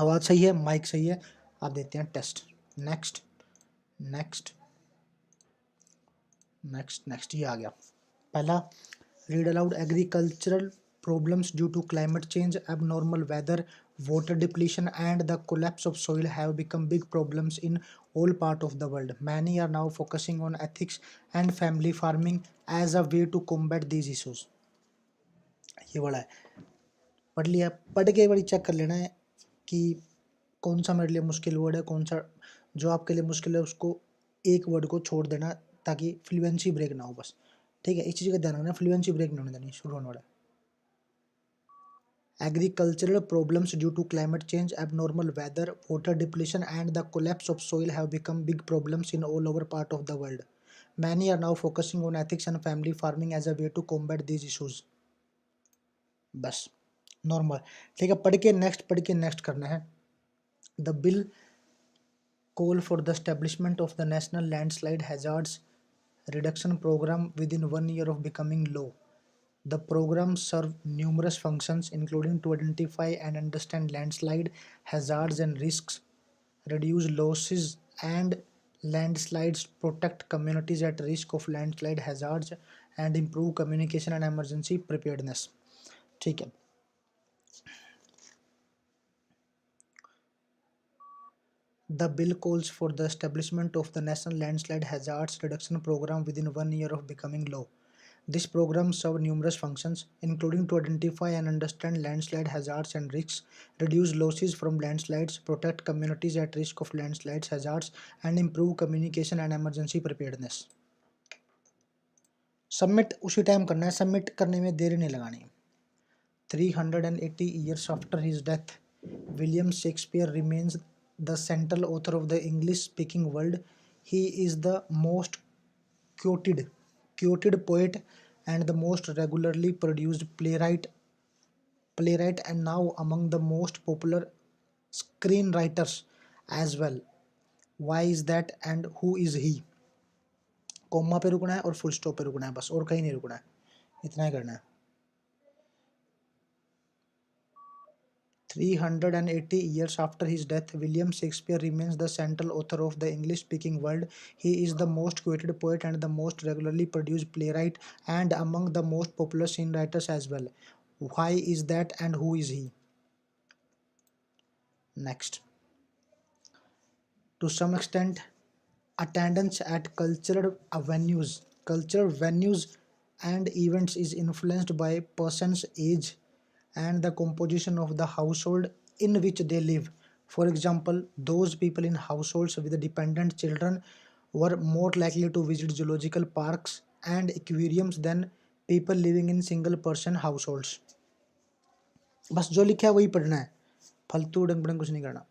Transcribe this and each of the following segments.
आवाज़ सही है, माइक सही है। आप देते हैं test. Next next next next, ये आ गया पहला। Read aloud. Agricultural problems due to climate change, abnormal weather, water depletion and the collapse of soil have become big problems in all part of the world. Many are now focusing on ethics and family farming as a way to combat these issues. ये बड़ा है, पढ़ लिया, पढ़ के बड़ी check कर लेना है कि कौन सा मेरे लिए मुश्किल वर्ड है, कौन सा जो आपके लिए मुश्किल है उसको एक वर्ड को छोड़ देना ताकि फ्लुएंसी ब्रेक ना हो बस। ठीक है, इस चीज़ का ध्यान रखना, फ्लुएंसी ब्रेक नहीं होने देनी। शुरू होने वाला है। Agricultural problems due to climate change, abnormal weather, water depletion, and the collapse of soil have become big problems in all over part of the world. Many are now focusing on ethics and family farming as a way to combat these issues. बस normal. ठीक है, पढ़ के next करना है। The bill call for the establishment of the National Landslide Hazards Reduction Program within 1 year of becoming law. The program serves numerous functions, including to identify and understand landslide hazards and risks, reduce losses and landslides, protect communities at risk of landslide hazards, and improve communication and emergency preparedness. ठीक है, the bill calls for the establishment of the National Landslide Hazards Reduction Program within 1 year of becoming law. This program serves numerous functions, including to identify and understand landslide hazards and risks, reduce losses from landslides, protect communities at risk of landslides hazards, and improve communication and emergency preparedness. Submit उसी time करना है, submit करने में देरी नहीं लगानी। 380 years after his death, William Shakespeare remains the central author of the English-speaking world. He is the most quoted poet and the most regularly produced playwright and now among the most popular screenwriters as well. Why is that and who is he? Comma पे रुकना है और full stop पे रुकना है बस, और कहीं नहीं रुकना है, इतना ही करना है। 380 years after his death, William Shakespeare remains the central author of the English-speaking world. He is the most quoted poet and the most regularly produced playwright and among the most popular screenwriters as well. Why is that and who is he? Next. To some extent, attendance at cultural venues and events is influenced by a person's age and the composition of the household in which they live. For example, those people in households with dependent children were more likely to visit zoological parks and aquariums than people living in single person households. बस जो लिखा है वही पढ़ना है, फालतू डंग बड़ंग कुछ नहीं करना।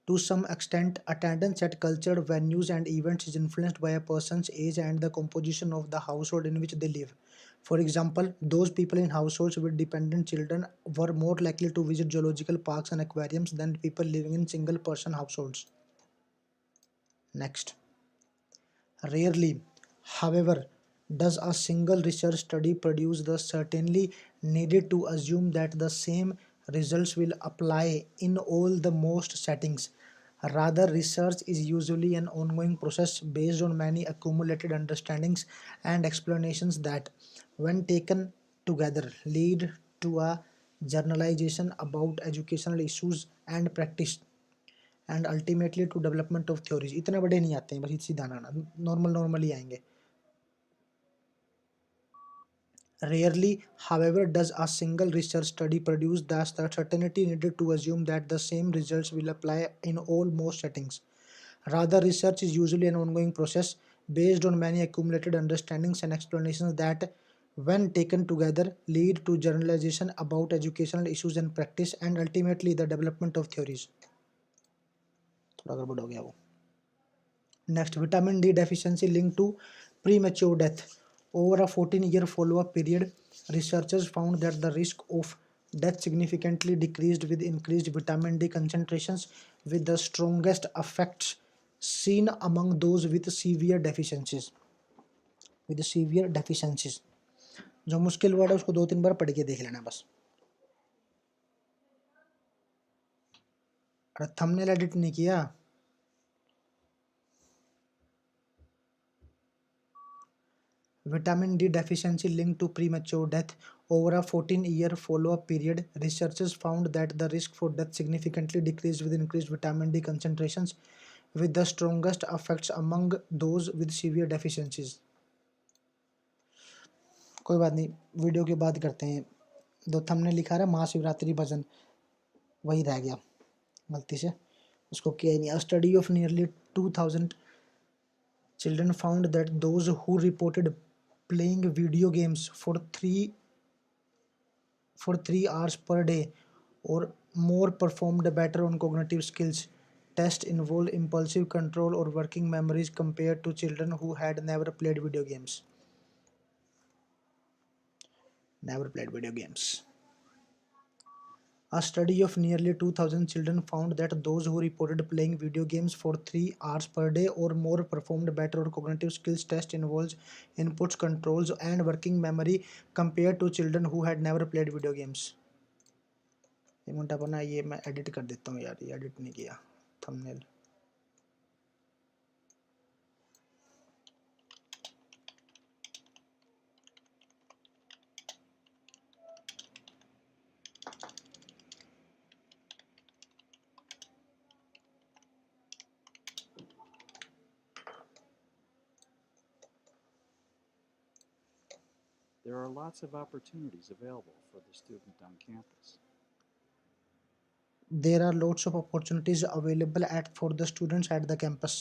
To some extent, attendance at cultural venues and events is influenced by a person's age and the composition of the household in which they live. For example, those people in households with dependent children were more likely to visit zoological parks and aquariums than people living in single-person households. Next. Rarely, however, does a single research study produce the certainty needed to assume that the same results will apply in all the most settings. Rather, research is usually an ongoing process based on many accumulated understandings and explanations that, when taken together, lead to a generalization about educational issues and practice and ultimately to development of theories. इतने बड़े नहीं आते हैं, बस इसी दाना ना, normal ही आएंगे। Rarely, however, does a single research study produce the certainty needed to assume that the same results will apply in all most settings. Rather, research is usually an ongoing process based on many accumulated understandings and explanations that, when taken together, lead to generalization about educational issues and practice and ultimately the development of theories. थोड़ा गड़बड़ हो गया वो। Next, vitamin D deficiency linked to premature death. Over a 14-year follow-up period, researchers found that the risk of death significantly decreased with increased vitamin D concentrations, with the strongest effects seen among those with severe deficiencies. जो मुश्किल word है उसको 2-3 बार पढ़ के देख लेना बस। अरे थंबनेल एडिट नहीं किया। Vitamin D deficiency linked to premature death. Over a 14-year follow-up period, researchers found that the risk for death significantly decreased with increased vitamin D concentrations, with the strongest effects among those with severe deficiencies. कोई बात नहीं, video के बाद करते हैं। दो thumbnail लिखा रहा है महाशिवरात्रि भजन, वही रह गया गलती से, उसको किया ही नहीं। A study of nearly 2000 children found that those who reported playing video games for 3 hours per day or more performed better on cognitive skills. Tests involved impulsive control or working memories compared to children who had never played video games. Never played video games. A study of nearly 2000 children found that those who reported playing video games for 3 hours per day or more performed better on cognitive skills. Test involves inputs, controls, and working memory compared to children who had never played video games. ये मुंडा बना, ये मैं edit कर देता हूँ यार, ये edit नहीं किया thumbnail. There are lots of opportunities available for the student on campus. There are lots of opportunities available for the students at the campus.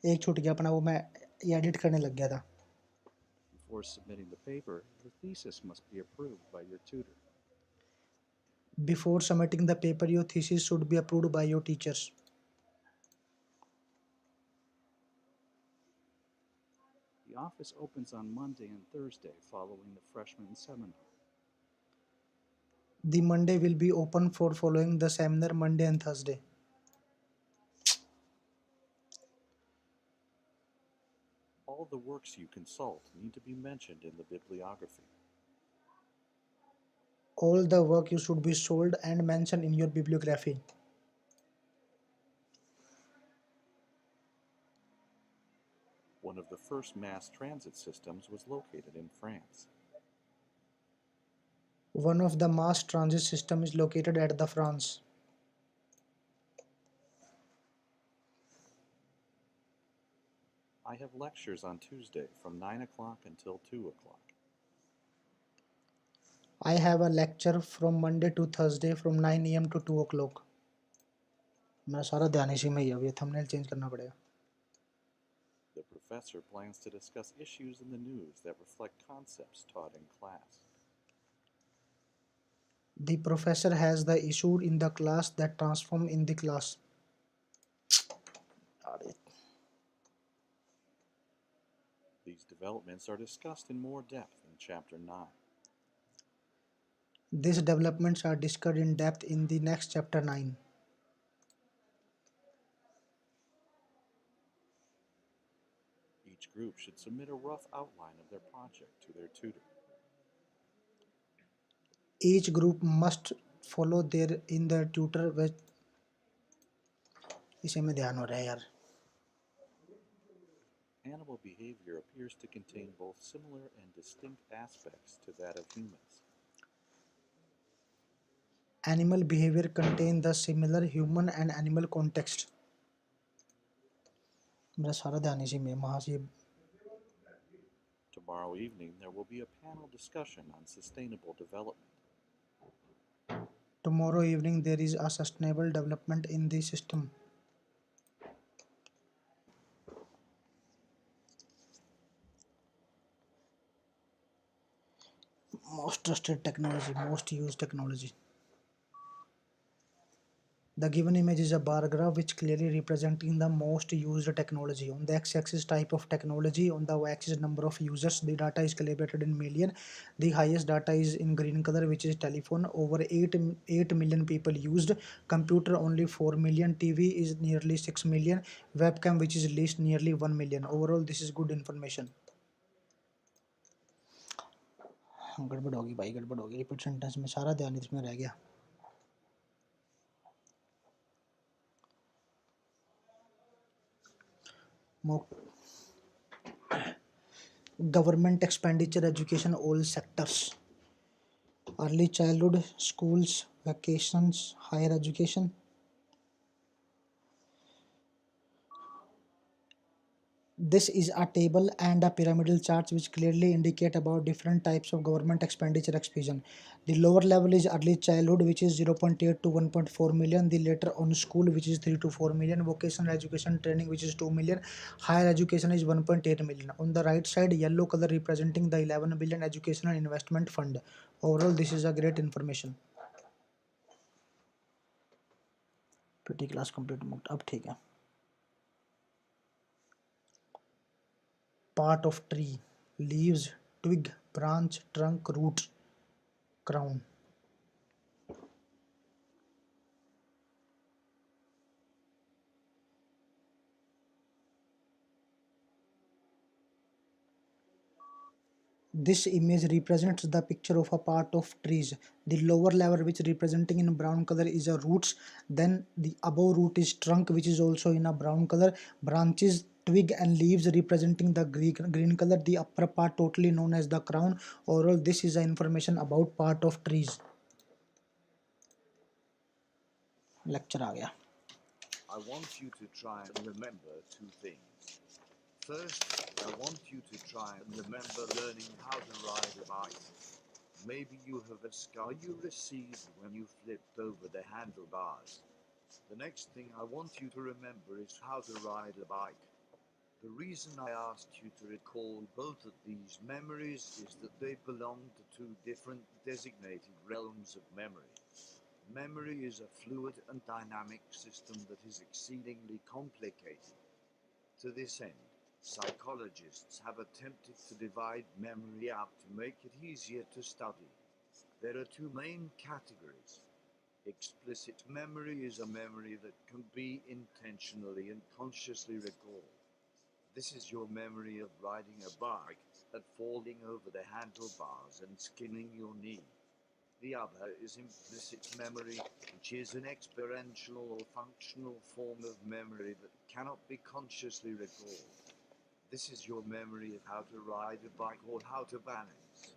एक छूट गया अपना, वो मैं ये एडिट करने लग गया था। Before submitting the paper, your thesis must be approved by your tutor. Before submitting the paper, your thesis should be approved by your teachers. The office opens on Monday and Thursday following the freshman seminar. The Monday will be open for following the seminar Monday and Thursday. All the works you consult need to be mentioned in the bibliography. All the work you should be sold and mentioned in your bibliography. One of the first mass transit systems was located in France. One of the mass transit system is located at the France. I have lectures on Tuesday from 9 o'clock until 2 o'clock. I have a lecture from Monday to Thursday from 9 AM to 2 o'clock. मेरा सारा ध्यान इसी में ही है, अब ये thumbnail change करना पड़ेगा। The professor plans to discuss issues in the news that reflect concepts taught in class. The professor has the issue in the class that transform in the class. These developments are discussed in more depth in Chapter 9. These developments are discussed in depth in the next chapter 9. Each group should submit a rough outline of their project to their tutor. Each group must follow their tutor with इसे में ध्यान हो रहा है यार। Animal behavior appears to contain both similar and distinct aspects to that of humans. Animal behavior contain the similar human and animal context. मेरा सारा ध्यान इसी में, महाशिव। Tomorrow evening, there will be a panel discussion on sustainable development. Tomorrow evening there is a sustainable development in the system. Most trusted technology, most used technology. The given image is a bar graph which clearly representing the most used technology. On the x-axis type of technology, on the y-axis number of users. The data is calibrated in million. The highest data is in green color, which is telephone. Over 8 million people used. Computer only 4 million. TV is nearly 6 million. Webcam, which is least, nearly 1 million. Overall, this is good information. गड़बड़ होगी भाई, गड़बड़ होगी। Repeat sentence में सारा ध्यान इसमें रह गया। Government expenditure, education, all sectors. Early childhood, schools, vacations, higher education. This is a table and a pyramidal chart which clearly indicate about different types of government expenditure expansion. The lower level is early childhood, which is 0.8 to 1.4 million. The later on school, which is 3 to 4 million. Vocational education training, which is 2 million. Higher education is 1.8 million. On the right side, yellow color representing the 11 billion educational investment fund. Overall, this is a great information. PT class complete. अब ठीक है. Part of tree: leaves, twig, branch, trunk, root, crown. This image represents the picture of a part of trees. The lower level, which representing in brown color, is a roots. Then the above root is trunk, which is also in a brown color. Branches, twig and leaves representing the green color. The upper part totally known as the crown. Overall, this is the information about part of trees. Lecture आ गया. I want you to try and remember two things. First, I want you to try and remember learning how to ride a bike. Maybe you have a scar you received when you flipped over the handlebars. The next thing I want you to remember is how to ride a bike. The reason I asked you to recall both of these memories is that they belong to two different designated realms of memory. Memory is a fluid and dynamic system that is exceedingly complicated. To this end, psychologists have attempted to divide memory up to make it easier to study. There are two main categories. Explicit memory is a memory that can be intentionally and consciously recalled. This is your memory of riding a bike and falling over the handlebars and skinning your knee. The other is implicit memory, which is an experiential or functional form of memory that cannot be consciously recalled. This is your memory of how to ride a bike or how to balance.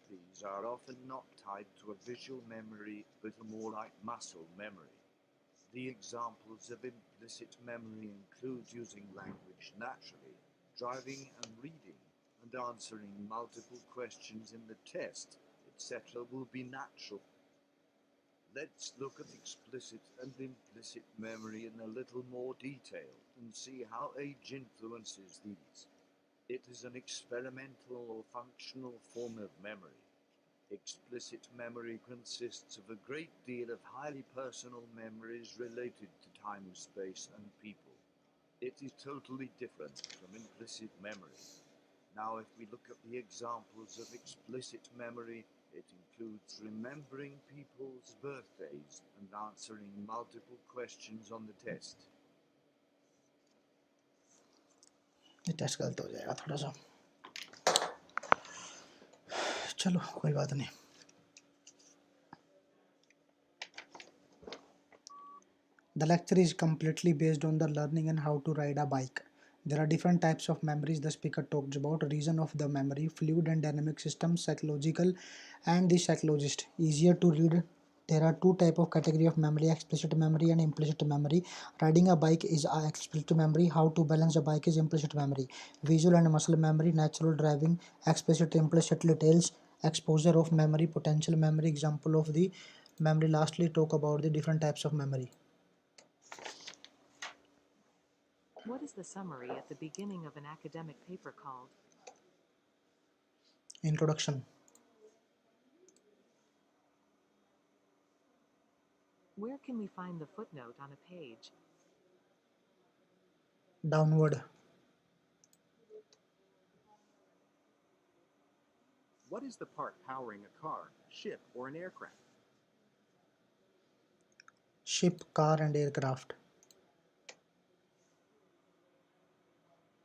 These are often not tied to a visual memory, but are more like muscle memory. The examples of implicit memory include using language naturally, driving and reading, and answering multiple questions in the test, etc. will be natural. Let's look at explicit and implicit memory in a little more detail and see how age influences these. It is an experimental or functional form of memory. Explicit memory consists of a great deal of highly personal memories related to time, space, and people. It is totally different from implicit memory. Now, if we look at the examples of explicit memory, it includes remembering people's birthdays and answering multiple questions on the test. ये test गलत हो जाएगा थोड़ा सा. चलो कोई बात नहीं. The lecture is completely based on the learning and how to ride a bike. There are different types of memories the speaker talks about: reason of the memory, fluid and dynamic system, psychological, and the psychologist. Easier to read. There are two types of category of memory: explicit memory and implicit memory. Riding a bike is a explicit memory. How to balance a bike is implicit memory. Visual and muscle memory, natural driving, explicit, implicit details, exposure of memory, potential memory, example of the memory. Lastly, talk about the different types of memory. What is the summary at the beginning of an academic paper called? Introduction. Where can we find the footnote on a page? Downward. What is the part powering a car, ship, or an aircraft? Ship, car and aircraft.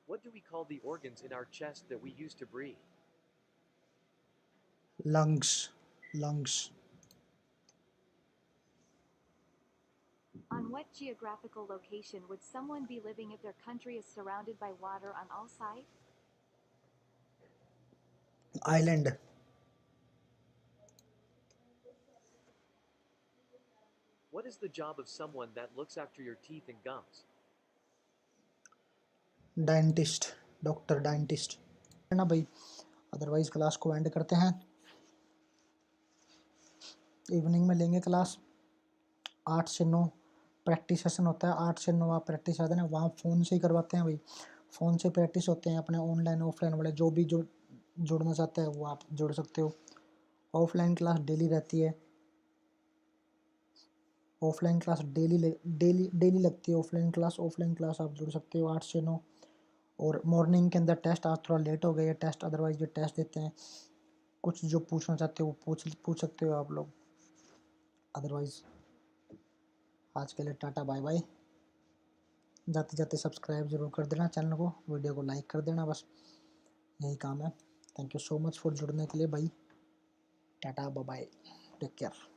What do we call the organs in our chest that we use to breathe? lungs. On what geographical location would someone be living if their country is surrounded by water on all sides? Island. What is the job of someone that looks after your teeth and gums? Dentist. Doctor, dentist है ना भाई. Otherwise class को and करते हैं. Evening में लेंगे class 8 से 9 practice session होता है. 8 से 9 आप प्रैक्टिस आते हैं वहाँ फ़ोन से ही करवाते हैं भाई. फ़ोन से प्रैक्टिस होते हैं अपने ऑनलाइन ऑफलाइन वाले. जो भी जुड़ना चाहता है वो आप जुड़ सकते हो. ऑफलाइन क्लास डेली रहती है. ऑफलाइन क्लास डेली लगती है. ऑफलाइन क्लास आप जुड़ सकते हो 8 से 9. और मॉर्निंग के अंदर टेस्ट. आज थोड़ा लेट हो गया टेस्ट, अदरवाइज ये टेस्ट देते हैं. कुछ जो पूछना चाहते हो वो पूछ सकते हो आप लोग. अदरवाइज आज के लिए टाटा बाय बाय. जाते जाते सब्सक्राइब ज़रूर कर देना चैनल को, वीडियो को लाइक कर देना. बस यही काम है. Thank you so much for जुड़ने के लिए भाई. Tata bye bye. Take care.